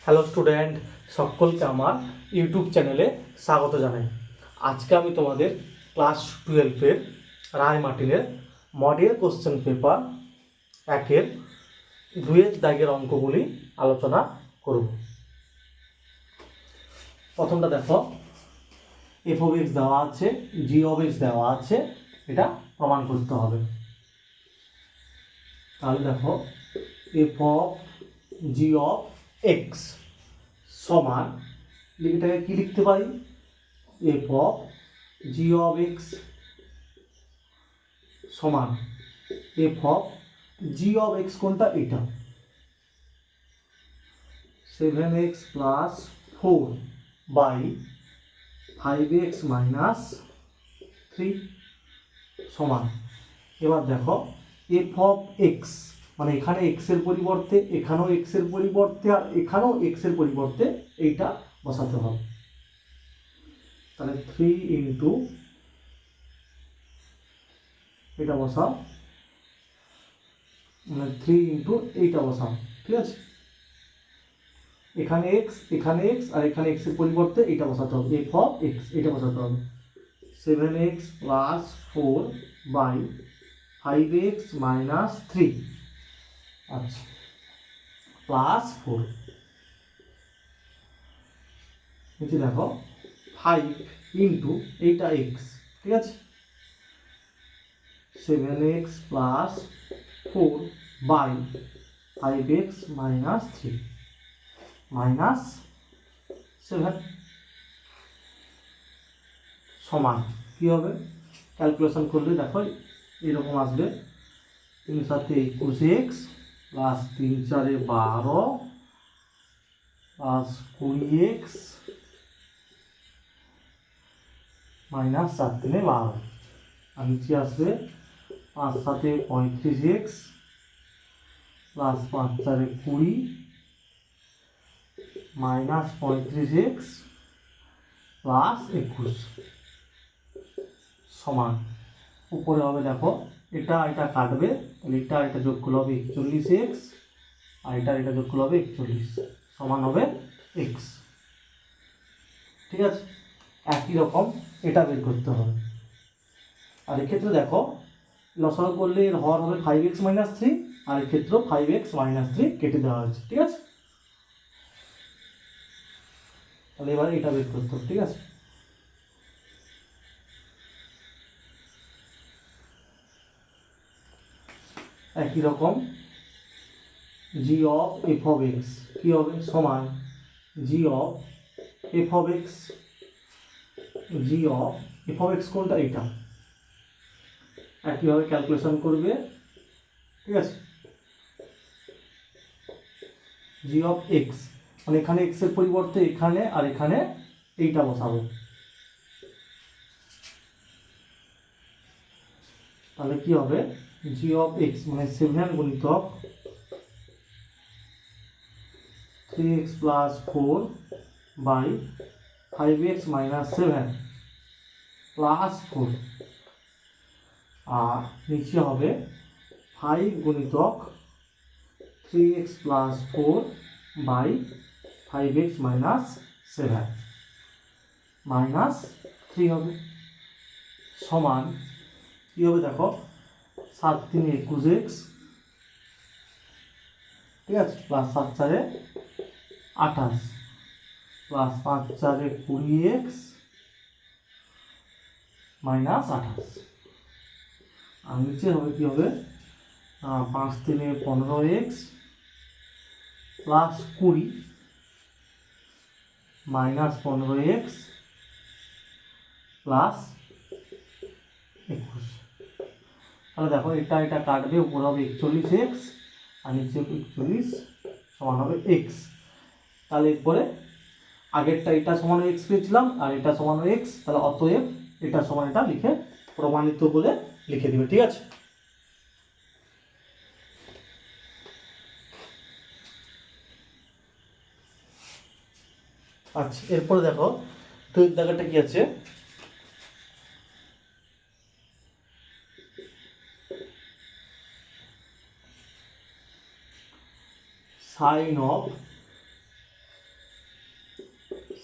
Hello student, সকলকে আমার YouTube চ্যানেলে স্বাগত জানাই। আজকে আমি তোমাদের ক্লাস 12-এর রায় মার্টিনের মডেল কোশ্চেন পেপার 1-এর 2-এর দাগের অঙ্কগুলি আলোচনা করব। প্রথমটা দেখো, এফ অফ এক্স দেওয়া আছে, জি অফ এক্স দেওয়া আছে, এটা প্রমাণ করতে হবে। তাহলে দেখো, f of g of x সমান, এটাকে কি লিখতে পারি, f of g of x সমান f of g of x কোনটা, এটা 7x plus 4 by 5x minus 3 সমান। এবার দেখো, এফ অফ এক্স মানে এখানে এক্স এর পরিবর্তে এখানেও এক্স এর পরিবর্তে আর এখানেও এক্স এর পরিবর্তে এইটা বসাতে হবে। তাহলে 3 ইন্টু এটা বসাও, মানে 3 ইন্টু এইটা বসাও, ঠিক আছে। এখানে এক্স আর এখানে এক্স এর পরিবর্তে এটা বসাতে হবে, এফ অফ এক্স এটা বসাতে হবে। 7x plus 4 by 5x minus 3, আচ্ছা, প্লাস 4। নিচে দেখো 5 ইন্টু এইটা এক্স, ঠিক আছে। 7x plus 4 by 5x minus 3 minus 7 সমান কি হবে, ক্যালকুলেশন করলে দেখো এরকম আসবে। 3 7 21x plus 3 4 12 plus 20x minus 4 3 12, আর নিচে আসবে 5 7 35x plus 5 4 20 minus 35x plus 21 সমান। উপরে হবে দেখো, এটা কাটবে, তাহলে এটা যোগ করলে হবে 41x আর এটা যোগ করলে হবে 41 সমান হবে x, ঠিক আছে। একই রকম এটা বের করতে হবে। আর এক্ষেত্রে দেখো, লসাগু করলে এর হর হবে 5x মাইনাস 3 আর এক্ষেত্রেও 5x মাইনাস 3 কেটে দেওয়া হয়েছে, ঠিক আছে। তাহলে এবার এটা বের করতে হবে, ঠিক আছে। একই রকম g of f of x কি হবে, সমান g of f of x, g of f of x কোনটা, এটা একইভাবে ক্যালকুলেশন করবে, ঠিক আছে। জি অফ এক্স মানে এখানে এক্স এর পরিবর্তে এখানে আর এখানে এইটা বসাবো, তাহলে কি হবে, জি অফ এক্স মানে 7 গুণিতক 3x plus 4 by 5x minus 7 plus 4, আর নিচে হবে 5 গুণিতক 3x plus 4 by 5x minus 7 minus 3 হবে সমান কি হবে দেখো, 7 3 21x, ঠিক আছে, প্লাস 7 4 28 প্লাস 5 4 20x মাইনাস 28, আর নিচে হবে কি হবে, 5 3 15x plus 20 minus 15x plus 21। তাহলে দেখো এটা কাটবে, উপর হবে 41x আর নিচে 41 সমান হবে x। তাহলে এরপরে আগেরটা এটা সমান x পেয়েছিলাম আর এটা সমান x, তাহলে অতএব এটা সমান এটা লিখে প্রমাণিত বলে লিখে দিবে, ঠিক আছে। আচ্ছা, এরপরে দেখো দুই দাগেরটা কি আছে, sine of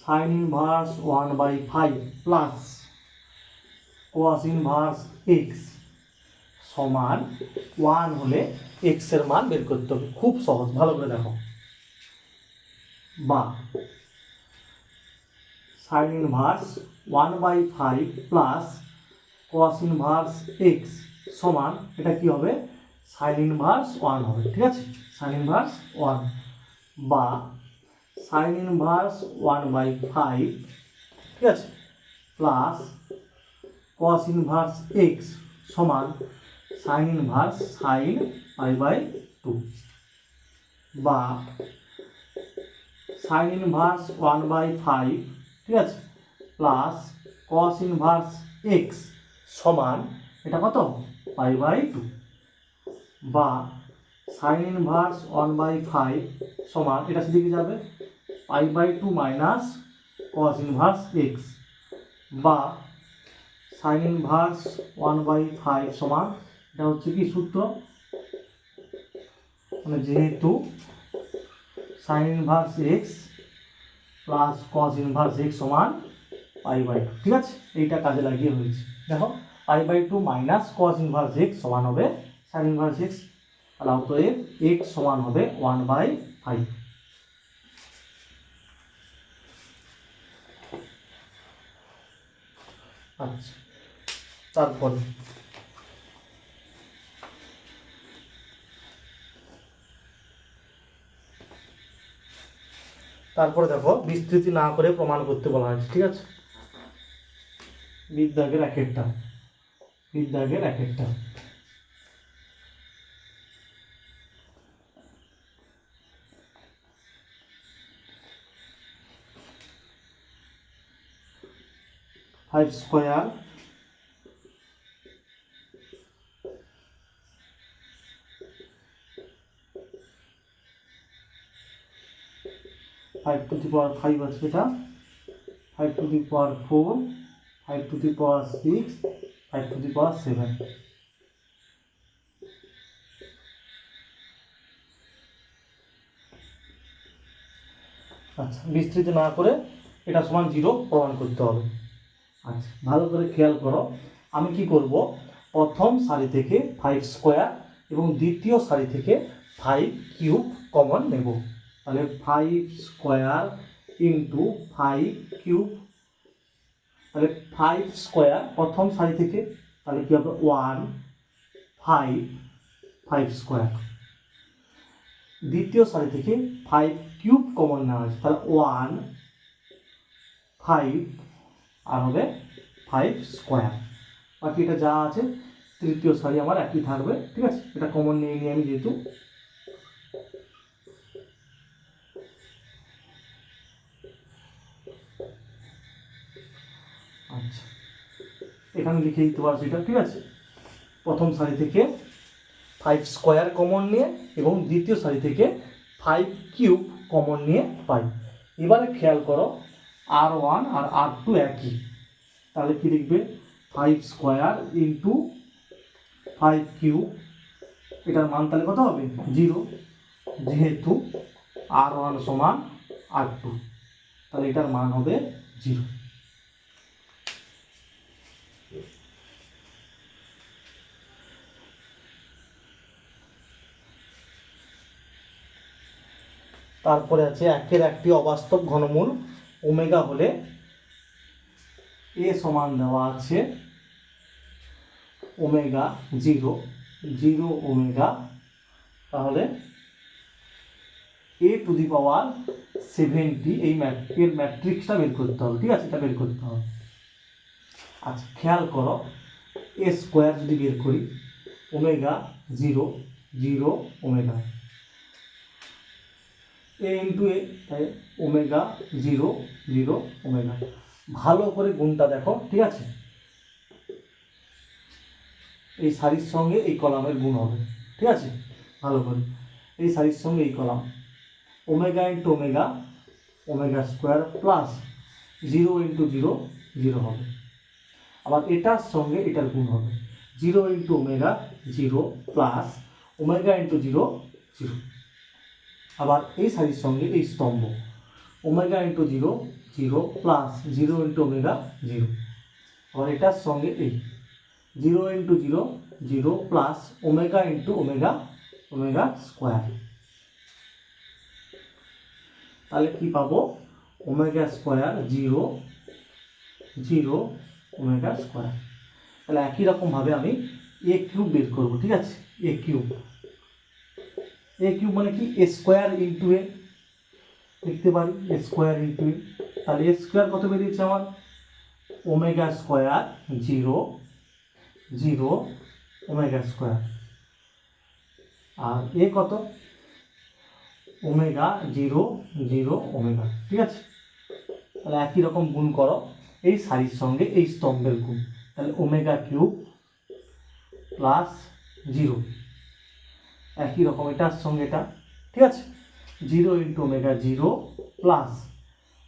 sine inverse 1/5 plus cos inverse x সমান 1 হলে এক্স এর মান বের করতে হবে। খুব সহজ, ভালো করে দেখো। বা sign inverse 1/5 plus cos inverse x সমান, এটা কি হবে, সাইন ইনভার্স 1 হবে, ঠিক আছে, সাইন ইনভার্স 1 বা সাইন ইনভার্স 1/5, ঠিক আছে, প্লাস cos ইনভার্স এক্স সমান সাইন ইনভার্স সাইন π/2 বা সাইন ইনভার্স 1/5, ঠিক আছে, প্লাস cos ইনভার্স এক্স সমান এটা কত, π/2 বা সাইন ইনভার্স 1/5 সমান, এটা সেদিকে যাবে, π/2 মাইনাস cos ইনভার্স এক্স বা সাইন ইনভার্স 1/5 সমান, এটা হচ্ছে কি সূত্র, মানে যেহেতু sign inverse x plus cos inverse x সমান π/2, ঠিক আছে, এইটা কাজে লাগিয়ে হয়েছে। দেখো π/2 মাইনাস cos ইনভার্স এক্স সমান হবে সাইন ইনভার্স এক্স, আর অতএব এক্স সমান হবে 1/5। আচ্ছা, তারপরে দেখো বিস্তৃতি না করে প্রমাণ করতে বলা হয়েছে, ঠিক আছে, বিদ্যাগের এক একটা 5 স্কয়ার 5 টু দি পাওয়ার 5 আছে, এটা 5 to the power 4, 5 to the power 6, 5 to the power 7। আচ্ছা, বিস্তৃত না করে এটা সমান 0 প্রমাণ করতে হবে। আচ্ছা, ভালো করে খেয়াল করো, আমি কি করব, প্রথম সারি থেকে 5 স্কয়ার এবং দ্বিতীয় সারি থেকে 5 কিউব কমন নেব। তাহলে 5 স্কয়ার ইন্টু 5 কিউব, তাহলে 5 স্কয়ার প্রথম সারি থেকে, তাহলে কি হবে 1 5 5 স্কয়ার, দ্বিতীয় সারি থেকে 5 কিউব কমন নেওয়া হয়েছে, তাহলে 1 5 আর হবে 5 স্কয়ার, বাকি এটা যা আছে তৃতীয় সারি আমার একই থাকবে, ঠিক আছে, এটা কমন নিয়ে নিয়ে আমি যেহেতু, আচ্ছা এখানে লিখে দিতে পারছি এটা, ঠিক আছে, প্রথম সারি থেকে 5 স্কয়ার কমন নিয়ে এবং দ্বিতীয় সারি থেকে 5 কিউব কমন নিয়ে পাই। এবারে খেয়াল করো R1 আর R2 একই, তাহলে কি লিখবে, 5 স্কয়ার ইন্টু 5 কিউব, এটার মান তাহলে কত হবে 0, যেহেতু R1 সমান R2, তাহলে এটার মান হবে 0। তারপরে আছে একের একটি অবাস্তব ঘনমূল ওমেগা হলে এ সমান দেওয়া আছে ওমেগা 0 0 ওমেগা, তাহলে এ টু দি পাওয়ার 70, এর ম্যাট্রিক্সটা বের করতে হবে, ঠিক আছে, এটা বের করতে হবে। আচ্ছা খেয়াল করো, এ স্কোয়ার যদি বের করি, ওমেগা 0 0 ওমেগা, এ ইন্টু এ, তাই ওমেগা 0 0 ওমেগা, ভালো করে গুণটা দেখো, ঠিক আছে, এই সারির সঙ্গে এই কলামের গুণ হবে, ঠিক আছে, ভালো করে এই সারির সঙ্গে এই column, omega into omega, omega square plus 0 into 0 0 হবে, আবার এটার সঙ্গে এটার গুণ হবে, 0 into omega 0 plus omega into 0 0, আবার এই সারির সঙ্গে এই স্তম্ভ, omega into 0 zero plus zero into omega zero, আবার এটার সঙ্গে এই zero into zero zero plus omega into omega omega square. তাহলে কি পাবো? Omega square zero zero omega square. তাহলে একই রকমভাবে আমি এ কিউব বের করবো, ঠিক আছে? এ কিউব মানে কি? এ স্কোয়ার ইন্টু এ লিখতে পারি, এ স্কোয়ার ইন্টু এ। তাহলে এ স্কোয়ার কত বেরিয়েছে আমার? Omega square zero zero omega square. আর এ কত? ওমেগা জিরো জিরো ওমেগা, ঠিক আছে? তাহলে একই রকম গুণ করো এই সারির সঙ্গে এই স্তম্ভের গুণ। তাহলে ওমেগা কিউব প্লাস জিরো, একই রকম এটার সঙ্গে এটা, ঠিক আছে? Zero into omega zero plus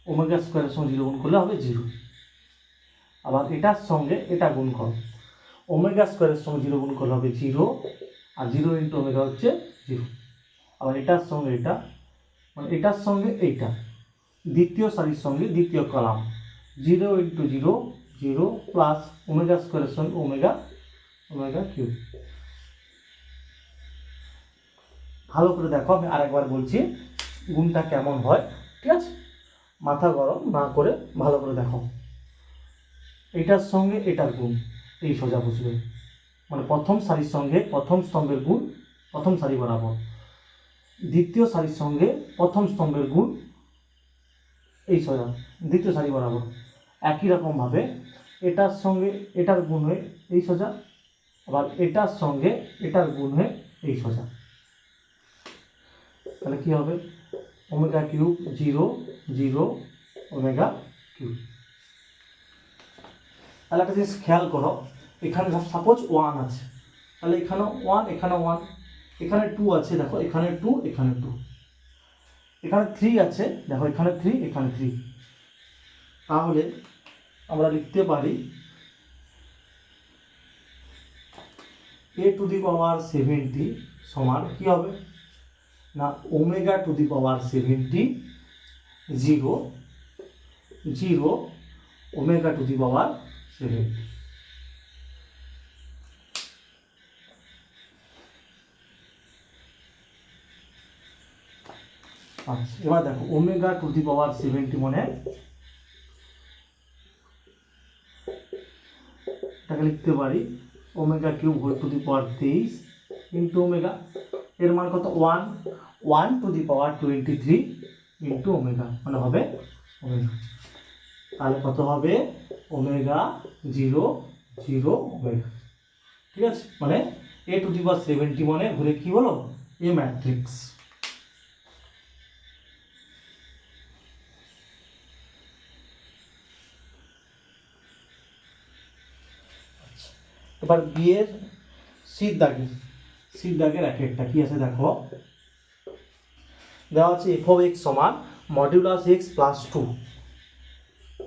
omega স্কোয়ারের সঙ্গে জিরো গুণ করলে হবে জিরো। আবার এটার সঙ্গে এটা গুণ করো, ওমেগা স্কোয়ারের সঙ্গে জিরো গুণ করলে হবে জিরো, আর জিরো ইন্টু ওমেগা হচ্ছে জিরো। আবার এটার সঙ্গে এটা, মানে এটার সঙ্গে এইটা, দ্বিতীয় সারির সঙ্গে দ্বিতীয় column, zero into zero zero plus omega স্কোয়ারের সঙ্গে ওমেগা ওমেগা কিউব। ভালো করে দেখো, আমি আরেকবার বলছি গুণটা কেমন হয়, ঠিক আছে? মাথা গরম না করে ভালো করে দেখো। এটার সঙ্গে এটার গুণ এই সোজা বসবে, মানে প্রথম সারির সঙ্গে প্রথম স্তম্ভের গুণ প্রথম সারি বরাবর, দ্বিতীয় সারির সঙ্গে প্রথম স্তম্ভের গুণ এই সোজা দ্বিতীয় সারি বরাবর। একই রকমভাবে এটার সঙ্গে এটার গুণ হয়ে এই সোজা, আবার এটার সঙ্গে এটার গুণ হয়ে এই সোজা। তাহলে কি হবে? Omega cube zero zero omega cube. তাহলে একটা জিনিস খেয়াল করো, এখানে সাপোজ ওয়ান আছে, তাহলে এখানে ওয়ান, এখানে ওয়ান, এখানে টু আছে, দেখো এখানে টু, এখানে টু, এখানে থ্রি আছে, দেখো এখানে থ্রি, এখানে থ্রি। তাহলে আমরা লিখতে পারি এ টু দি পাওয়ার 70 সমান কি হবে না omega to the power 70 zero zero omega to the power 70। আচ্ছা, এবার দেখো ওমেগা টু দি পাওয়ার 70 মানে এটাকে লিখতে পারি omega cube whole to the power 23 into omega, এর মান কত? 1 1 to the power 23 into omega, মানে হবে ওমেগা। তাহলে কত হবে? ওমেগা জিরো জিরো ওমেগা, ঠিক আছে? মানে এ টু দি পাওয়ার 70 মানে ঘুরে কি হলো? এ ম্যাট্রিক্স। এবার বিয়ের সির দাগের এক একটা কি আছে দেখো, দেওয়া আছে এফ অফ এক্স সমান modulus x plus two,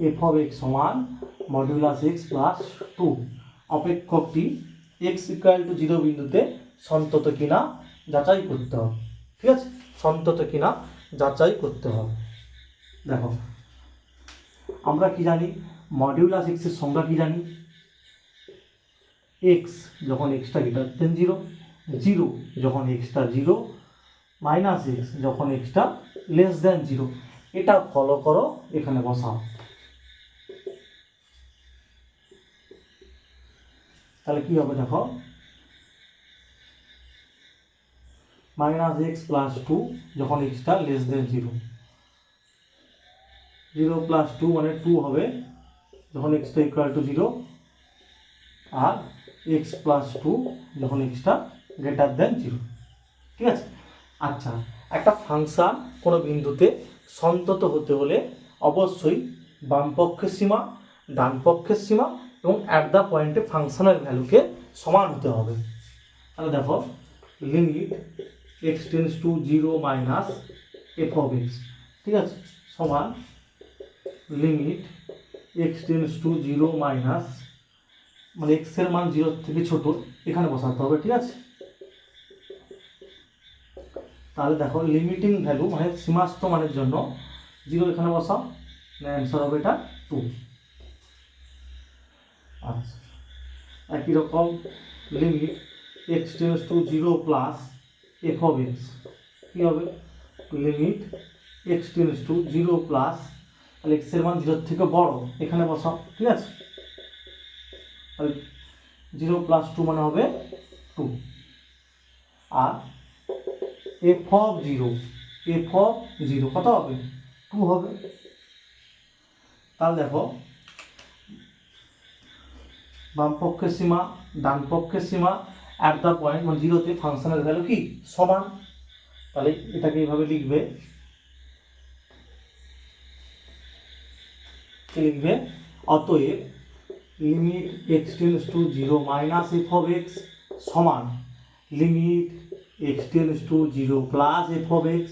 f of x সমান মডিউলাস এক্স প্লাস টু। অপেক্ষকটি এক্স ইকুয়াল টু 0 বিন্দুতে সন্তত কিনা যাচাই করতে হবে, ঠিক আছে? সন্তত কিনা যাচাই করতে হবে। দেখো আমরা কি জানি? মডিউলাস এক্সের সংজ্ঞা কি জানি? এক্স যখন এক্সটা গ্রেটার দেন জিরো, জিরো যখন এক্সটা জিরো, মাইনাস এক্স যখন এক্সটা লেস দেন জিরো। এটা ফলো করো, এখানে বসাও। তাহলে কি হবে দেখো, মাইনাস এক্স প্লাস টু যখন এক্সটা less than zero, zero plus two মানে টু হবে যখন এক্সটা ইকুয়াল টু জিরো, আর এক্স প্লাস টু যখন এক্সটা গ্রেটার দেন জিরো, ঠিক আছে? আচ্ছা, একটা ফাংশন কোনো বিন্দুতে সন্তত হতে হলে অবশ্যই বাম পক্ষের সীমা, ডান পক্ষের সীমা এবং অ্যাট দ্য পয়েন্টে ফাংশনের ভ্যালুকে সমান হতে হবে। তাহলে দেখো limit x tends to zero minus f of x, ঠিক আছে, সমান limit x tends to zero minus, মানে এক্সের মান জিরোর থেকে ছোট, এখানে বসাতে হবে, ঠিক আছে? তাহলে দেখো লিমিটিং ভ্যালু মানে সীমাস্থ মানের জন্য জিরো এখানে বসাও, অ্যান্সার হবে এটা 2। আচ্ছা, একই রকম limit x tends to 0 plus f of x কী হবে, limit x tends to 0 plus, তাহলে x এর মান 0 থেকে বড়, এখানে বসাও, ঠিক আছে। তাহলে 0 প্লাস 2 মানে হবে 2, আর এফ অফ 0 কত হবে, 2 হবে। তাহলে দেখো বাম পক্ষের সীমা ডান পক্ষের সীমা অ্যাট দ্য পয়েন্ট মানে 0-তে ফাংশনের ভ্যালু কি সমান, তাহলে এটাকে এইভাবে লিখবে, অতএব limit x tends to 0 minus f of x সমান limit x tends to 0 plus f of x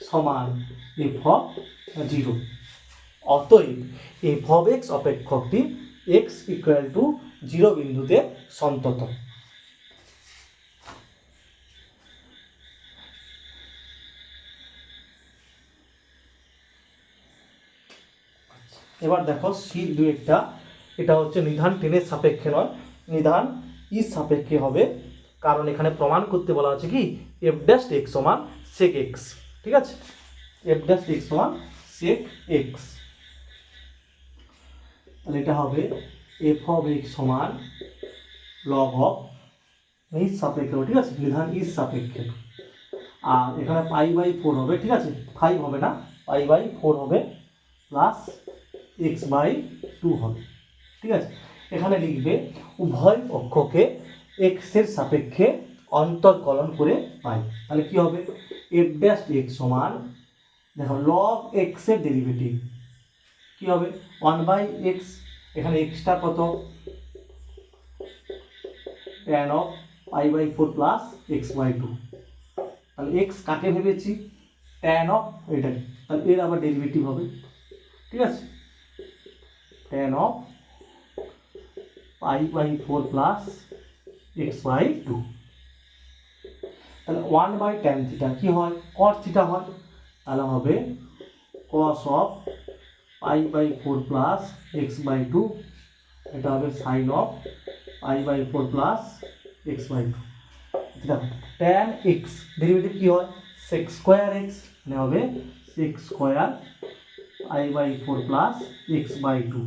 সমান এফ অফ 0। অতএব এফ অফ এক্স অপেক্ষকটি x ইকুয়াল টু 0 বিন্দুতে সন্তত। এবার দেখো C2 এটা হচ্ছে নিধান টেনের সাপেক্ষে নয়, নিধান ই সাপেক্ষে হবে, কারণ এখানে প্রমাণ করতে বলা আছে কি এফ ড্যাশ এক্স সমান সেক এক্স, ঠিক আছে, এফ ড্যাশ এক্স সমান সেক এক্স। তাহলে এটা হবে এফ অফ এক্স সমান লগ অফ ইস সাপেক্ষে, ঠিক আছে, নিধান ইস সাপেক্ষে, আর এখানে π/4 হবে, ঠিক আছে, 5 হবে না, π/4 হবে প্লাস x/2 হবে, ঠিক আছে। এখানে লিখবে উভয় পক্ষকে x এর সাপেক্ষে অন্তর্কলন করে পাই, তাহলে কি হবে এফ ড্যাশ এক্স সমান, দেখো লগ এক্স এর ডেরিভেটিভ কি হবে 1/x, এখানে এক্সটা কত tan অফ π/4 প্লাস x/2, তাহলে x কাকে ভেবেছি tan অফ এটা, তাহলে এর আবার ডেরিভেটিভ হবে, ঠিক আছে, tan অফ π/4 প্লাস x/2, তাহলে 1/tan থিটা কি হয় cos থিটা হয়, তাহলে হবে cos অফ π/4 প্লাস x/2, এটা হবে sin অফ π/4 প্লাস x/2। দেখো tan x ডেরিভেটিভ কি হয় sec স্কয়ার x, মানে হবে sec স্কয়ার π/4 প্লাস x/2,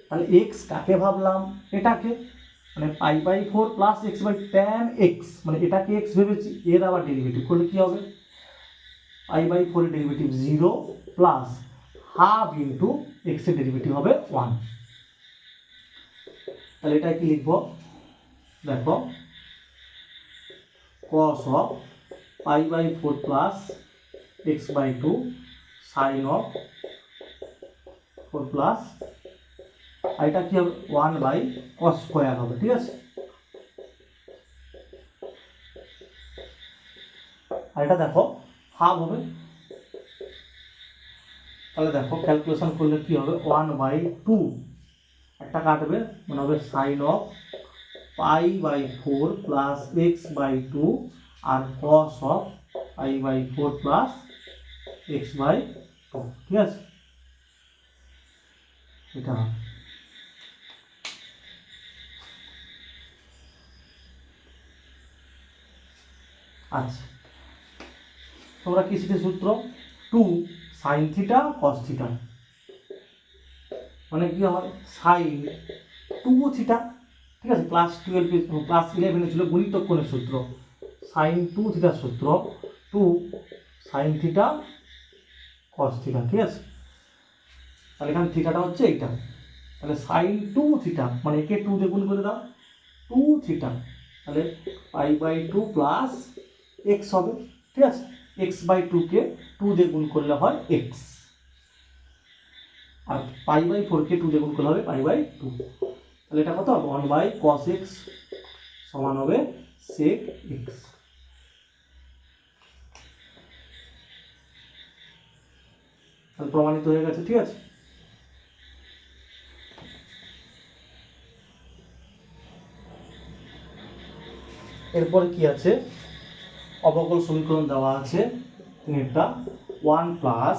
তাহলে x কাকে ভাবলাম এটাকে, মানে π/4 প্লাস x/tan x, মানে এটাকে x ভেবেছি, এর আবার ডেরিভেটিভ করলে কি হবে π/4 এর derivative 0 plus half into x এর ডেরিভেটিভ হবে 1, তাহলে এটা কি লিখবো দেখো cos of π/4 plus x/2 sin of 4 plus, এটা কি হবে 1/cos স্কয়ার হবে, ঠিক আছে, আর এটা দেখো হাফ হবে, তাহলে দেখো ক্যালকুলেশন করলে কি হবে 1/2, একটা কাটবে মানে হবে sin অফ π/4 প্লাস x/2 আর cos অফ π/4 প্লাস x/2, ঠিক আছে, এটা আচ্ছা। তোমরা কি শিখে সূত্র 2 sin থিটা cos থিটা, মানে কি হয় sin 2 থিটা, ঠিক আছে, ক্লাস 11 ছিল গুণিতক কোণের সূত্র sin 2 থিটার সূত্র 2 sin থিটা cos থিটা, ঠিক আছে, তাহলে এখানে থিটাটা হচ্ছে এইটা, তাহলে sin 2 থিটা মানে একে 2 দিয়ে গুণ করে দাও 2 থিটা, তাহলে π/2 প্লাস x হবে, ঠিক আছে, x/2 কে 2 দিয়ে গুণ করলে হয় x, আর π/4 কে 2 দিয়ে গুণ করলে হবে π/2, তাহলে এটা কত হবে 1/cos x সমান হবে sec x। তাহলে প্রমাণিত হয়ে গেছে, ঠিক আছে। এরপরে কি আছে অবকল সমীকরণ দেওয়া আছে, একটা 1 প্লাস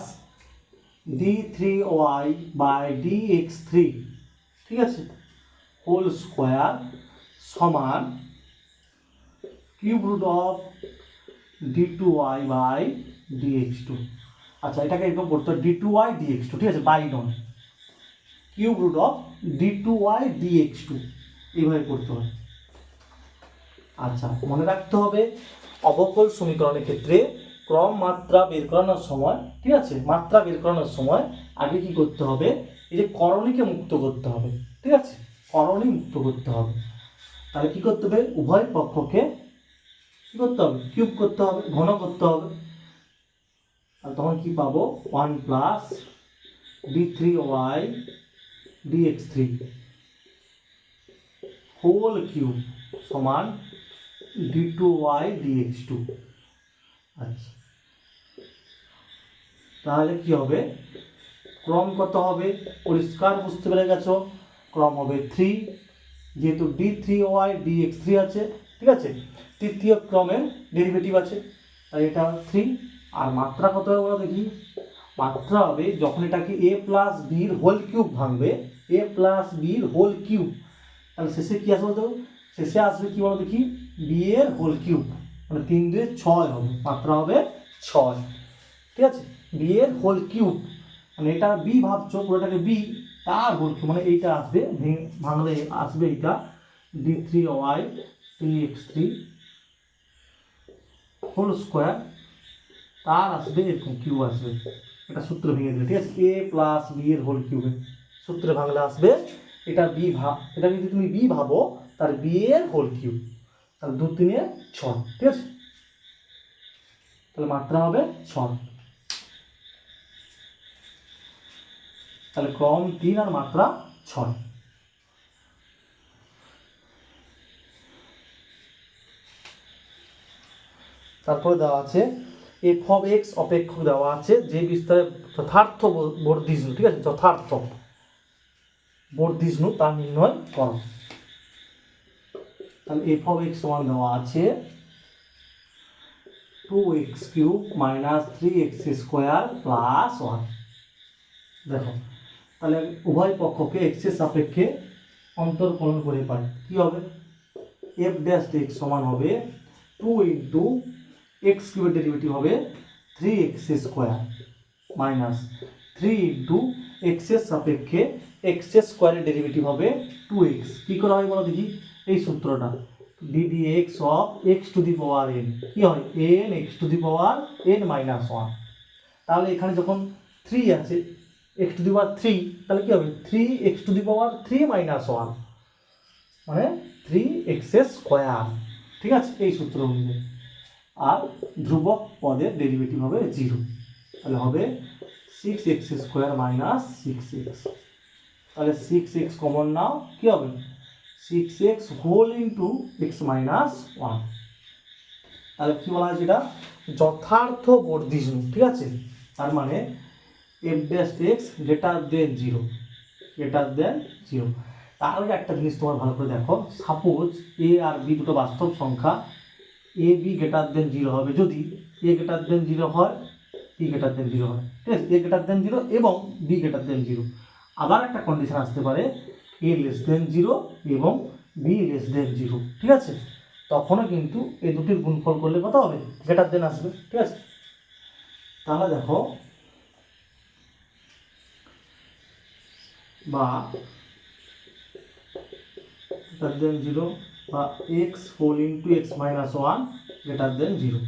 d3y বাই dx3, ঠিক আছে, হোল স্কোয়ার সমান cube root of d2y by dx2। আচ্ছা, এটাকে এরকম করতে হবে d2y dx2, ঠিক আছে, বাই নয়, cube root of d2y dx2, এইভাবে করতে হবে। আচ্ছা, মনে রাখতে হবে অবকল সমীকরণের ক্ষেত্রে ক্রম মাত্রা বের করানোর সময়, ঠিক আছে, মাত্রা বের করানোর সময় আগে কি করতে হবে, এই যে করণীকে মুক্ত করতে হবে, ঠিক আছে, করণী মুক্ত করতে হবে। তাহলে কি করতে হবে, উভয় পক্ষকে কি করতে হবে, কিউব করতে হবে, ঘন করতে হবে। আর তখন কি পাবো, 1 plus d3y dx3 whole cube সমান d2y dx2। আচ্ছা, তাহলে কি হবে, ক্রম কত হবে, পরিষ্কার বুঝতে পেরে গেছো, ক্রম হবে 3, যেহেতু d3y dx3 আছে, ঠিক আছে, তৃতীয় ক্রমের ডেরিভেটিভ আছে, তাই এটা 3। আর মাত্রা কত হবে বলো দেখি, মাত্রা হবে যখন এটাকে a প্লাস বির হোল কিউব ভাঙবে, a প্লাস বির হোল কিউব, তাহলে শেষে কি আসবে বলতো, শেষে আসবে কি বলো দেখি, b এর হোল কিউব, মানে 3 2 6 হবে, মাত্রা হবে 6, ঠিক আছে, b এর হোল কিউব, মানে এটা b ভাবছো, পুরোটাকে b, তার হোল কিউব, মানে এইটা আসবে, ভাঙলে আসবে এইটা d3y dx3 হোল স্কোয়ার, তার আসবে এরকম কিউব আসবে, এটা সূত্র ভেঙে দিলে, ঠিক আছে, a প্লাস বি এর হোল কিউবে সূত্রে ভাঙলে আসবে এটা বি ভাব, এটা যদি তুমি বি ভাবো তার বি এর হোল কিউব, তাহলে 2 3 6, ঠিক আছে, তাহলে মাত্রা হবে 6। তাহলে ক্রম 3 আর মাত্রা 6। তারপরে দেওয়া আছে এফ অফ এক্স অপেক্ষক দেওয়া আছে যে বিস্তারে যথার্থ বর্ধিষ্ণু, ঠিক আছে, যথার্থ বর্ধিষ্ণু তা নির্ণয় করো। তাহলে এফ অফ এক্স সমান দেওয়া আছে 2x³ minus 3x square plus 1। দেখো, তাহলে উভয় পক্ষকে এক্স এর সাপেক্ষে অন্তর্কলন করে পাই, কি হবে, এফ ড্যাশ এক্স সমান হবে 2 ইন্টু এক্স কিউবের ডেরিভেটিভ হবে 3x square minus 3 into x এর সাপেক্ষে এক্স স্কোয়ারের ডেরিভেটিভ হবে 2x। কি করা হয় বলো দেখি, এই সূত্রটা ddx of x two the power n, কি হয়, n x two the power n minus 1। তাহলে এখানে যখন 3 আছে, x টু দি পাওয়ার 3, তাহলে কি হবে 3x two the power 3 minus 1, মানে 3x স্কোয়ার, ঠিক আছে, এই সূত্র অনুযায়ী। আর ধ্রুবক পদের ডেরিভেটিভ হবে 0, তাহলে হবে 6x স্কোয়ার মাইনাস 6x। তাহলে 6x কমন নাও, কি হবে 6x whole into x minus 1। তাহলে কি বলা হয়, যেটা যথার্থ বর্ধিষ্ণু, ঠিক আছে, তার মানে F dash x greater than 0, greater than 0। তাহলে একটা জিনিস তোমার ভালো করে দেখো, সাপোজ এ আর বি দুটো বাস্তব সংখ্যা, এ বি গ্রেটার দেন 0 হবে যদি এ গ্রেটার দেন 0 হয়, বি গ্রেটার দেন 0 হয়, ঠিক আছে, এ গ্রেটার দেন 0 এবং বি গ্রেটার দেন 0। আবার একটা কন্ডিশন আসতে পারে এ লেস দেন 0 এবং বি লেস দেন 0, ঠিক আছে, তখনও কিন্তু এই দুটির গুণফল করলে কত হবে, গ্রেটার দেন আসবে, ঠিক আছে। তাহলে দেখো, বা গ্রেটার দেন 0 বা x whole into x minus 1 greater than 0,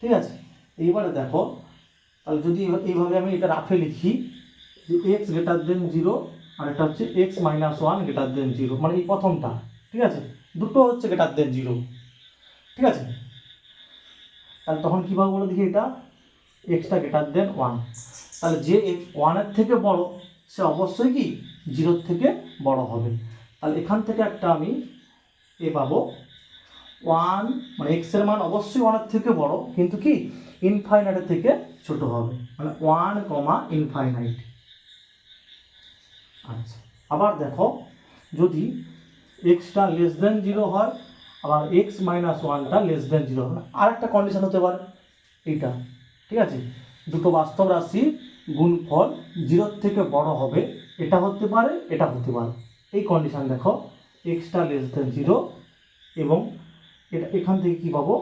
ঠিক আছে। এইবারে দেখো, তাহলে যদি এইভাবে আমি এটা রাফে লিখি যে এক্স গ্রেটার দেন 0 আর এটা হচ্ছে এক্স মাইনাস 1 গ্রেটার দেন 0, মানে এই প্রথমটা, ঠিক আছে, দুটো হচ্ছে গ্রেটার দেন 0, ঠিক আছে। তাহলে তখন কীভাবে বলে দেখি, এটা এক্সটা গ্রেটার দেন 1, তাহলে যে 1-এর থেকে বড় সে অবশ্যই কি 0-এর থেকে বড় হবে। তাহলে এখান থেকে একটা আমি এ পাবো 1, মানে এক্সের মান অবশ্যই 1-এর থেকে বড়, কিন্তু কি ইনফাইনাইটের থেকে ছোট হবে, মানে 1, ইনফাইনাইট। আচ্ছা, আবার দেখো, যদি এক্সটা লেস দেন 0 হয়, আবার এক্স মাইনাস 1টা লেস দেন 0 হবে, আর একটা কন্ডিশন হতে পারে এইটা, ঠিক আছে, দুটো বাস্তব রাশি গুণফল 0 থেকে বড় হবে, এটা হতে পারে এটা হতে পারে। এই কন্ডিশন দেখো, এক্সটা লেস দেন 0 এবং এটা এখান থেকে কি পাবো,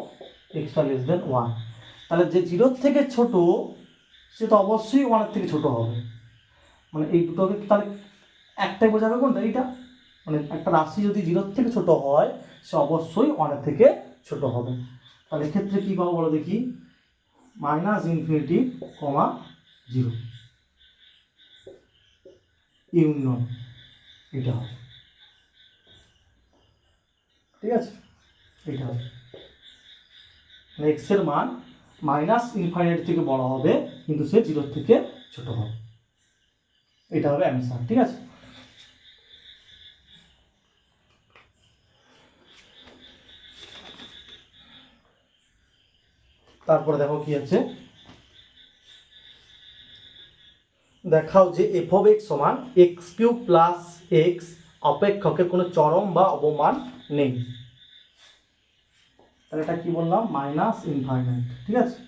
এক্সটা লেস দেন 1। তাহলে যে 0 থেকে ছোট সে তো অবশ্যই 1 থেকে ছোট হবে, মানে এই দুটোকে তাহলে একটাই বোঝাবে কোনটা, এইটা। মানে একটা রাশি যদি 0 থেকে ছোট হয় সে অবশ্যই 1 থেকে ছোট হবে। তাহলে এক্ষেত্রে কী পাবো বলো দেখি, -∞, 0 ইউনিয়ন, এটা হবে, ঠিক আছে, এটা হবে। এক্সের মান -∞ থেকে বড় হবে কিন্তু সে 0 থেকে ছোট হবে, এটা হবে অ্যান্সার, ঠিক আছে। তারপরে দেখো কি আছে, দেখাও যে f(x) সমান x³ প্লাস x অপেক্ষকের কোনো চরম বা অবমান নেই। তাহলে এটা কি বললাম, -∞, ঠিক আছে।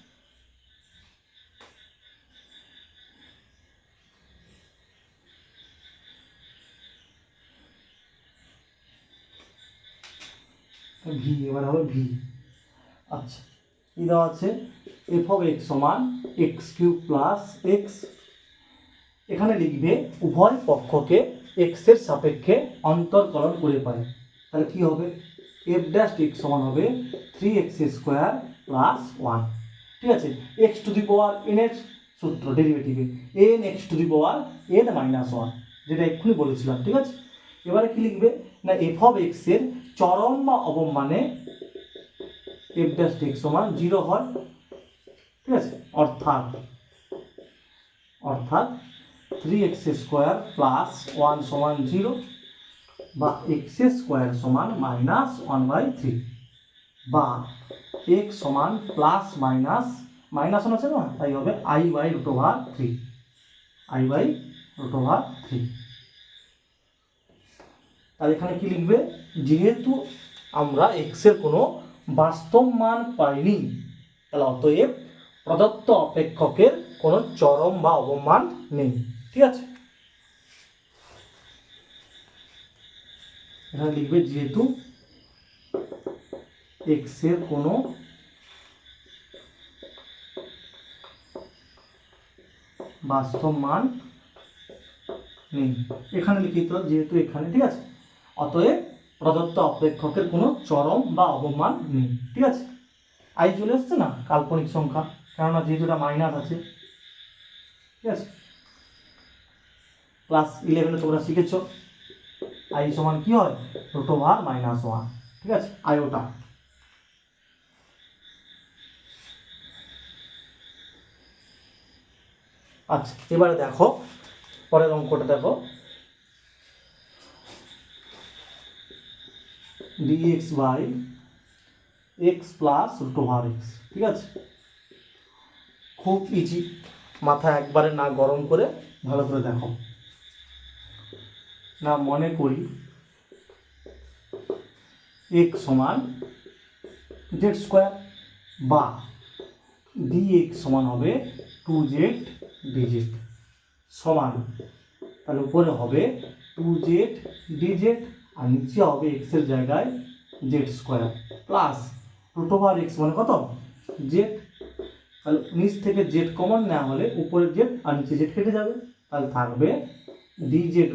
ভি এবার হবে ভি। আচ্ছা, কি দেওয়া আছে, f(x) সমান x³ প্লাস x, এখানে লিখবে উভয় পক্ষকে x এর সাপেক্ষে অন্তরকলন করে পাই। তাহলে কি হবে, f' সমান হবে 3x² প্লাস 1, ঠিক আছে। x⁴n এর সূত্র ডেরিভেটিভে n x⁴n-1, যেটা এক্ষুনি বলেছিলাম, ঠিক আছে। এবারে কি লিখবে না, f(x) এর চরম বা অবমানে f' সমান 0 হয়, ঠিক আছে। অর্থাৎ 3x² প্লাস 1 সমান 0 বা x² সমান -1/3 বা x সমান প্লাস মাইনাস -1 আছে না, তাই হবে i/√3, i/√3। তাহলে এখানে কি লিখবে, যেহেতু আমরা x এর কোনো বাস্তব মান পাইনি, তাহলে অতএব প্রদত্ত অপেক্ষকের কোনো চরম বা অবমান নেই, ঠিক আছে। এখানে লিখবে যেহেতু x এর কোনো বাস্তব মান নেই, এখানে লিখিত যেহেতু এখানে, ঠিক আছে। অতএব প্রদত্ত অপেক্ষকের কোনো চরম বা অবমান নেই, ঠিক আছে। আই চলে এসছে না, কাল্পনিক সংখ্যা, কেননা যেহেতু এটা মাইনাস আছে, ঠিক আছে। ক্লাস 11-এ তোমরা শিখেছ আই সমান কি হয়, √-1, ঠিক আছে, আয়োটা। আচ্ছা, এবারে দেখো পরের অঙ্কটা দেখো, dx/x প্লাস √x, ঠিক আছে। খুব ইজি, মাথা একবারে না গরম করে ভালো করে দেখো। না মনে করি x সমান z² বা dx সমান হবে 2z dz সমান, তাহলে উপরে হবে 2z dz আর নিচে হবে x এর জায়গায় z² প্লাস √x মানে কত, z। তাহলে নিচ থেকে z কমন নেওয়া হলে উপরে z আর নিচে z কেটে যাবে, তাহলে থাকবে dz/z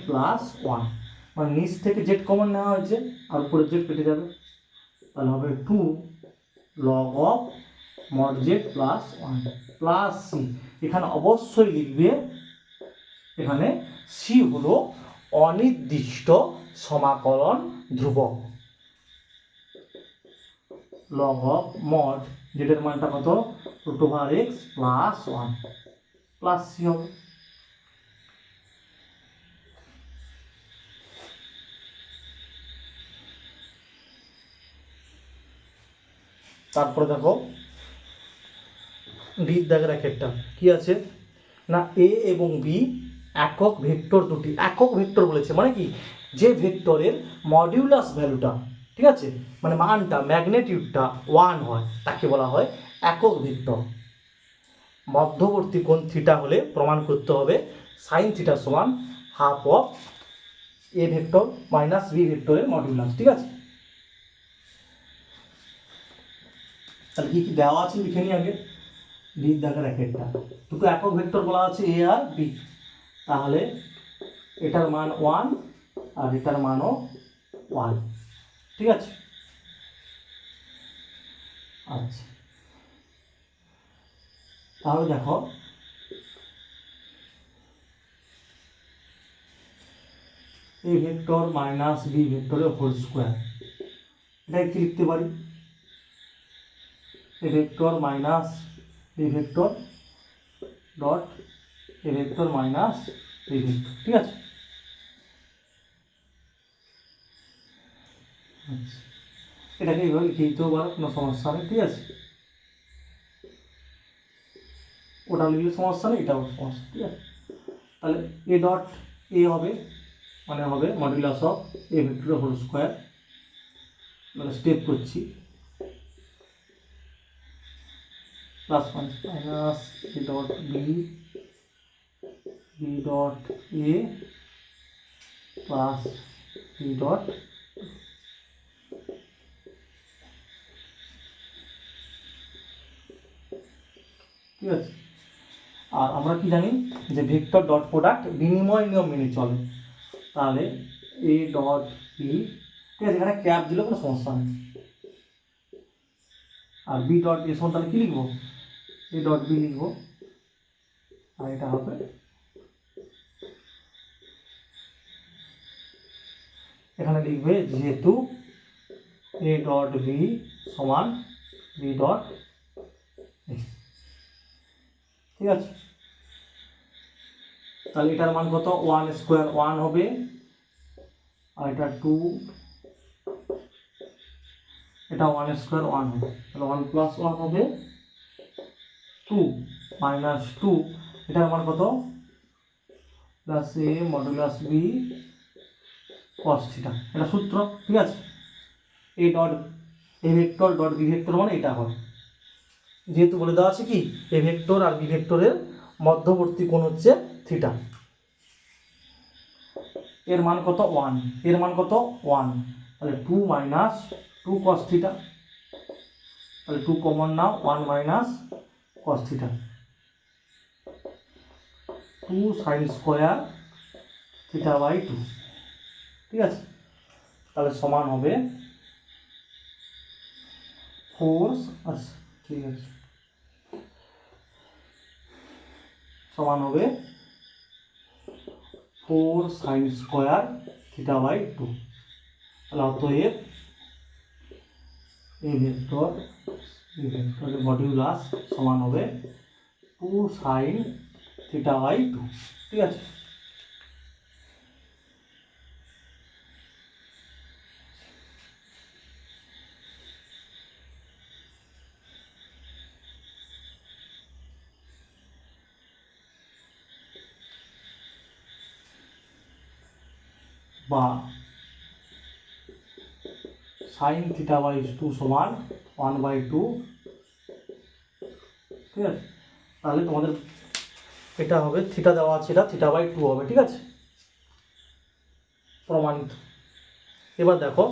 প্লাস 1, মানে নিচ থেকে z কমন নেওয়া হয়েছে আর উপরে z কেটে যাবে, তাহলে হবে 2 log of mod z plus 1 plus c। এখানে অবশ্যই লিখবে, এখানে c হলো অনির্দিষ্ট সমাকলন ধ্রুবক, log of mod z এর মানটা কত, √x প্লাস 1 প্লাস c হবে। তারপরে দেখো বি দাগের একটা কি আছে না, এ এবং বি একক ভেক্টর দুটি, একক ভেক্টর বলেছে মানে কি, যে ভেক্টরের মডিউলাস ভ্যালুটা, ঠিক আছে, মানে মানটা ম্যাগনিটিউডটা 1 হয় তাকে বলা হয় একক ভেক্টর, মধ্যবর্তী কোণ থিটা হলে প্রমাণ করতে হবে সাইন থিটা সমান half of A vector minus B ভেক্টরের মডিউলাস। ঠিক আছে, তাহলে কি কি দেওয়া আছে লিখে নিই আগে। বির দাগের এক একটা দুটো একক ভেক্টর বলা আছে এ আর বি, তাহলে এটার মান 1 আর এটার মানও 1। ঠিক আছে, আচ্ছা তাহলে দেখো এ ভেক্টর মাইনাস বি ভেক্টরের হোল স্কোয়ার, এটাকে কি লিখতে পারি, A vector minus B vector dot A vector minus B vector. ঠিক আছে, আচ্ছা এটাকে এইভাবে লিখে দিতেও পারো, কোনো সমস্যা নেই। ঠিক আছে, ওটা লিখলে সমস্যা নেই, এটাও সমস্যা। ঠিক আছে, তাহলে এ ডট এ হবে মানে হবে modulus of A vector whole square, মানে স্টেপ করছি plus minus A dot B B dot A plus B dot, ঠিক আছে। আর আমরা কি জানি যে ভেক্টর ডট প্রোডাক্ট বিনিময় নিয়ম মেনে চলে, তাহলে এ ডট বি, ঠিক আছে, এখানে ক্যাপ দিলে কোনো সমস্যা নেই। আর বি ডট এ সমান তাহলে কি লিখবো, এ ডট বি লিখবো, আর এটা হবে এখানে লিখবে যেহেতু এ ডট বি সমান বি ডট এ। ঠিক আছে, তাহলে এটার মান কত, 1 স্কোয়ার 1 হবে, আর এটা 2, এটা 1 স্কোয়ার 1 হবে, তাহলে 1 প্লাস 1 হবে 2 মাইনাস 2, এটার মান কত plus A modulus B cos theta, এটা সূত্র। ঠিক আছে, A dot A vector dot B vector মানে এটা হবে, যেহেতু বলে দেওয়া আছে কি এ ভেক্টর আর বি ভেক্টরের মধ্যবর্তী কোণ হচ্ছে থিটা, এর মান কত 1, এর মান কত 1, তাহলে 2 মাইনাস 2 কস থিটা, তাহলে 2 কমন নাও, 1 minus cos theta, 2 sine square theta by 2। ঠিক আছে, তাহলে সমান হবে 4, আচ্ছা ঠিক আছে, সমান হবে 4 সাইন স্কোয়ার থিটা বাই 2। তাহলে অতএব এই ভেক্টরের মডিউলাস সমান হবে 2 সাইন থিটা বাই 2। ঠিক আছে, বা সাইন থিটা বাই 2 সমান 1/2। ঠিক আছে, তাহলে তোমাদের এটা হবে থিটা দেওয়া আছে, এটা থিটা বাই 2 হবে। ঠিক আছে, প্রমাণিত। এবার দেখো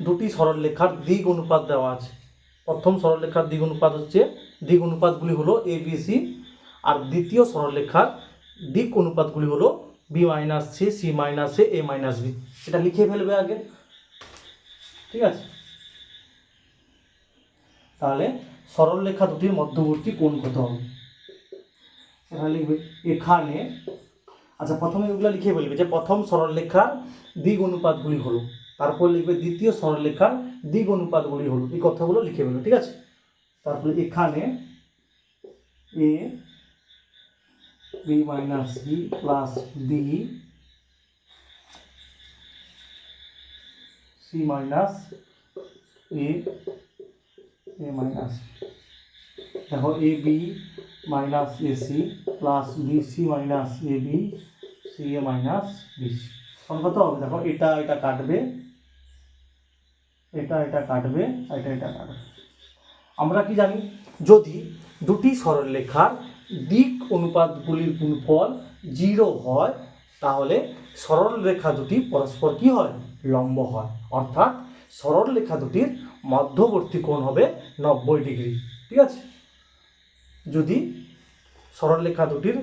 দুটি সরলরেখার দিক অনুপাত দেওয়া আছে। প্রথম সরলরেখার দিক অনুপাত হচ্ছে, দিক অনুপাতগুলি হলো এ বি সি, আর দ্বিতীয় সরলরেখার দিক অনুপাতগুলি হলো b minus c, c minus a, a minus b. এটা লিখে ফেলবে আগে। ঠিক আছে, তাহলে সরলরেখা দুটির মধ্যবর্তী কোণ কত হবে, এখানে লিখবে এখানে। আচ্ছা প্রথমে এগুলো লিখে বলবে যে প্রথম সরলরেখার দিক অনুপাতগুলি হলো, তারপর লিখবে দ্বিতীয় সরলরেখার দিক অনুপাতগুলি হলো, এই কথাগুলো লিখে ফেলবে। ঠিক আছে, তারপরে এখানে a b minus b plus b c minus a, a minus, দেখো a b minus a c plus b c minus a b c a minus b c. কত হবে দেখো, এটা এটা কাটবে, এটা এটা কাটবে, এটা এটা কাটবে। আমরা কি জানি, যদি দুটি সরলরেখার দিক অনুপাতগুলির গুণফল 0 হয় তাহলে সরল রেখা দুটি পরস্পর কি হয়, লম্ব হয়। অর্থাৎ সরল রেখা দুটির মধ্যবর্তী কোণ হবে 90 ডিগ্রি। ঠিক আছে, যদি সরল রেখা দুটির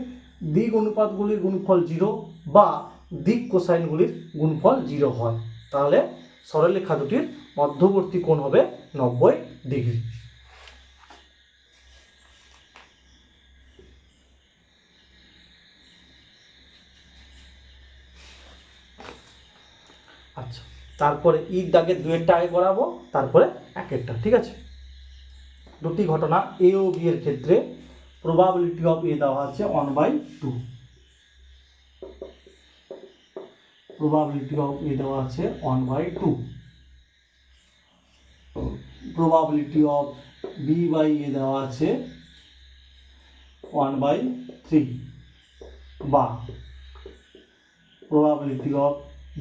দিক অনুপাতগুলির গুণফল 0 বা দিক কোসাইনগুলির গুণফল 0 হয় তাহলে সরল রেখা দুটির মধ্যবর্তী কোণ হবে 90 ডিগ্রি। আচ্ছা, তারপরে ই দাগে দুয়েরটা আগে করাবো, তারপরে একেরটা। ঠিক আছে, দুটি ঘটনা এ ও বি এর ক্ষেত্রে প্রবাবিলিটি অফ এ দেওয়া আছে 1/2, প্রবাবিলিটি অফ এ দেওয়া আছে 1/2, probability of b by a দেওয়া আছে 1/3, বা probability of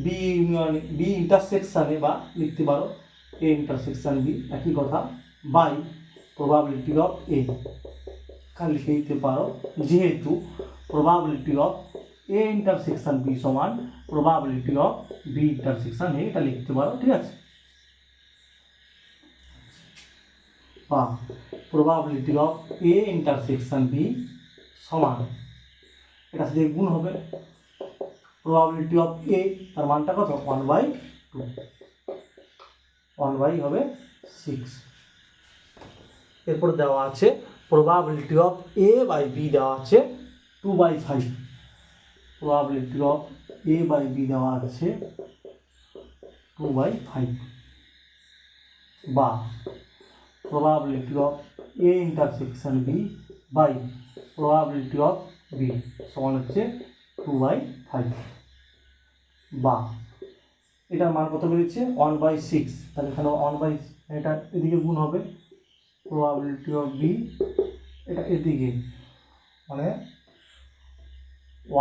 b union b ইন্টারসেকশানে বা লিখতে পারো এ ইন্টারসেকশন বি, একই কথা, বাই প্রবাবিলিটি অফ এ। এখানে লিখে দিতে পারো যেহেতু probability of A intersection b সমান probability of b intersection a, এটা লিখতে পারো। ঠিক আছে, বা probability of A intersection b সমান, এটা সাথে গুণ হবে প্রবাবিলিটি অফ এ, তার মানটা কত 1/2, 1 হবে 6। এরপর দেওয়া আছে probability of A by B দেওয়া আছে 2/5, probability of A by B দেওয়া আছে 2/5, বা probability of A intersection B by probability of B সমান হচ্ছে 2/5, বা এটার মান কত বেরিয়েছে 1/6, তাহলে এখানে 1/, এটা এদিকে গুণ হবে প্রবাবিলিটি অফ বি, এটা এদিকে মানে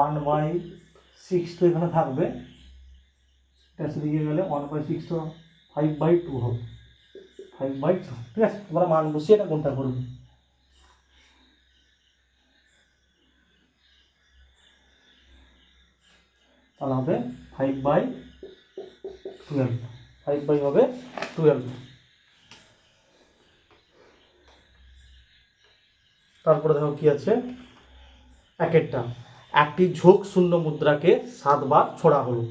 1/6 তো এখানে থাকবে, এটা সেদিকে গেলে 1/6 তো 5/2 হবে, 5/2। ঠিক আছে, তোমরা মান বসিয়ে এটা কোনটা করবে। তাহলে হবে 5/12, 5 হবে 12। তারপরে দেখো কি আছে একেরটা, একটি ঝোঁক শূন্য মুদ্রাকে 7 বার ছোড়া হলো,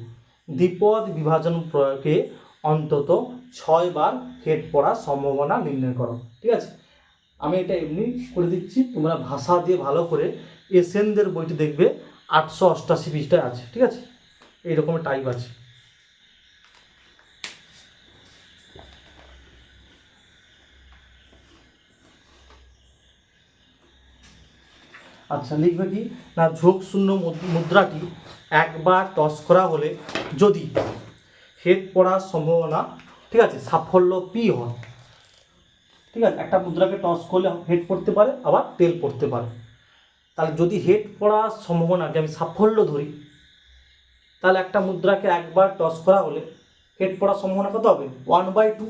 দ্বিপদ বিভাজন প্রয়োগে অন্তত 6 বার হেড পড়ার সম্ভাবনা নির্ণয় করো। ঠিক আছে, আমি এটা এমনি করে দিচ্ছি, তোমরা ভাষা দিয়ে ভালো করে এসএনদের বইটি দেখবে 888 পৃষ্ঠায় আছে। ঠিক আছে, এইরকমের টাইপ আছে। আচ্ছা, লিখবে কি না, ঝোঁক শূন্য মুদ্রাটি একবার টস করা হলে যদি হেড পড়ার সম্ভাবনা, ঠিক আছে, সাফল্য পি হয়। ঠিক আছে, একটা মুদ্রাকে টস করলে হেড পড়তে পারে আবার টেল পড়তে পারে, তাহলে যদি হেড পড়ার সম্ভাবনাকে আমি সাফল্য ধরি তাহলে একটা মুদ্রাকে একবার টস করা হলে হেড পড়ার সম্ভাবনা কত হবে 1/2,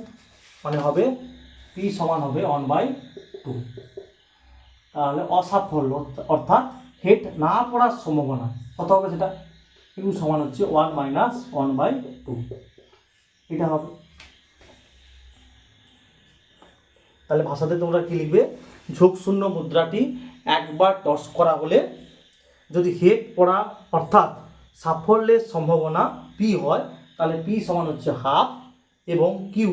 মানে হবে পি সমান হবে 1/2। তাহলে অসাফল্য অর্থাৎ হেড না পড়ার সম্ভাবনা কত হবে, সেটা কিউ সমান হচ্ছে 1 - 1/2, এটা হবে। তাহলে ভাষাতে তোমরা কি লিখবে, ঝোঁকশূন্য মুদ্রাটি একবার টস করা হলে যদি হেড পড়া অর্থাৎ সাফল্যের সম্ভাবনা পি হয় তাহলে পি সমান হচ্ছে হাফ, এবং কিউ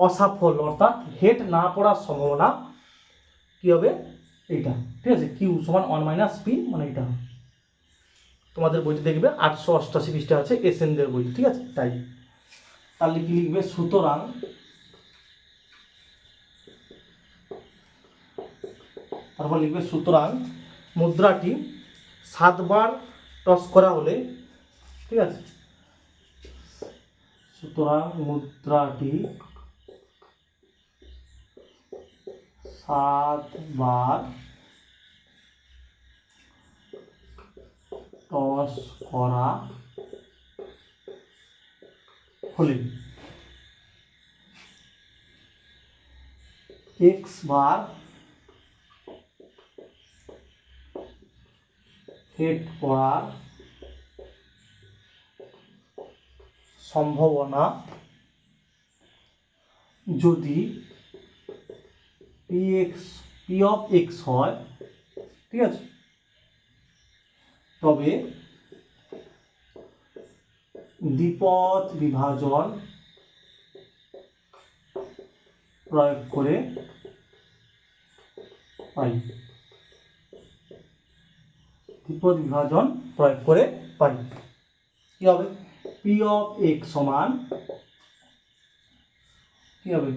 অসাফল্য অর্থাৎ হেড না পড়ার সম্ভাবনা কী হবে এইটা। ঠিক আছে, কিউ সমান 1 - পি, মানে এটা তোমাদের বইতে দেখবে 888 পৃষ্ঠা আছে এসএনদের বই। ঠিক আছে, তাই তাহলে কি লিখবে, সুতরাং তারপর লিখবে সুতরাং মুদ্রাটি 7 বার টস করা হলে, ঠিক আছে, সুতরাং মুদ্রাটি 7 বার টস করা হলে x বার হেড পড়ার সম্ভাবনা যদি পি অফ এক্স হয়, ঠিক আছে, তবে দ্বিপদ বিভাজন প্রয়োগ করে পাই। দ্বিপদ বিভাজন প্রয়োগ করে পাই। কি হবে? পি অফ এক্স সমান কি হবে?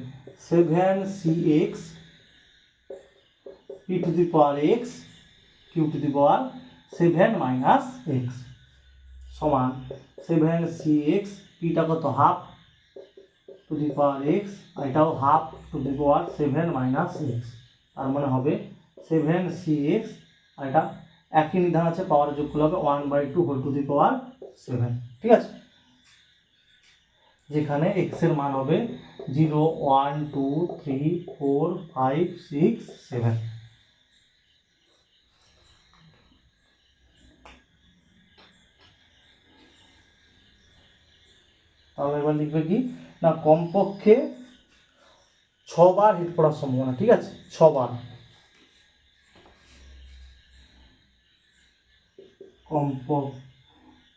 7cx p to the power x q to the power 7 minus x সমান 7cx, পিটা কত half to the power x, আর এটাও half to the power 7 minus x, তার মানে হবে 7cx, আর এটা একই নিধান আছে, পাওয়ার যোগ করলে হবে 1/2 হোল টু দি পাওয়ার 7, ঠিক আছে, যেখানে x এর মান হবে 0 1 2 3 4 5 6 7। তাহলে এবার লিখবে কি না, কমপক্ষে 6 বার হিট পড়ার সম্ভাবনা, ঠিক আছে, 6 বার,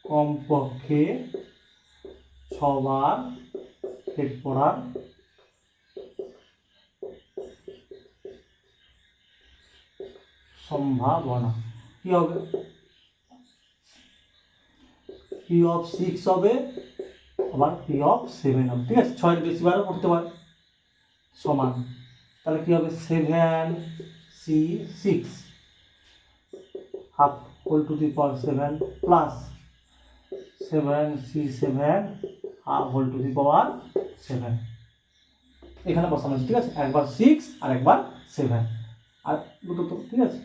কমপক্ষে 6 বার হিট পড়ার সম্ভাবনা। কি হবে? পি অফ 6 হবে, আবার পি অফ 7 হবে, ঠিক আছে, 6 এর বেশি বারও করতে পারে, সমান, তাহলে কি হবে 7c6 half whole to the power 7 plus 7c7 half whole to the power 7, এখানে বসানো আছে, ঠিক আছে, একবার 6 আর একবার 7, আর দুটো তো, ঠিক আছে,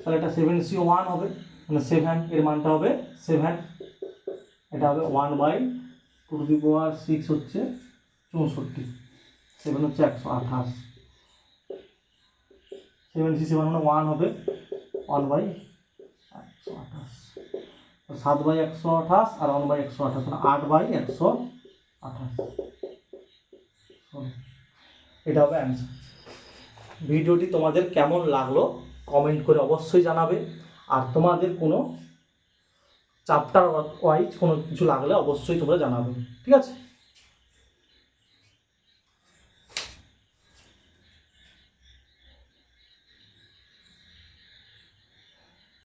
তাহলে এটা 7c1 হবে, মানে 7 এর মানটা হবে 7, এটা হবে 1/2 টু দি পাওয়ার 6 হচ্ছে 64, 7 হচ্ছে 128, 7c7 মানে 1 হবে 1/128, 7/128 আর 1/128 মানে 8/128, এটা হবে অ্যান্সার। ভিডিওটি তোমাদের কেমন লাগলো কমেন্ট করে অবশ্যই জানাবে, আর তোমাদের কোনো চ্যাপ্টার ওয়াইজ কোনো কিছু লাগলে অবশ্যই তোমরা জানাবে, ঠিক আছে।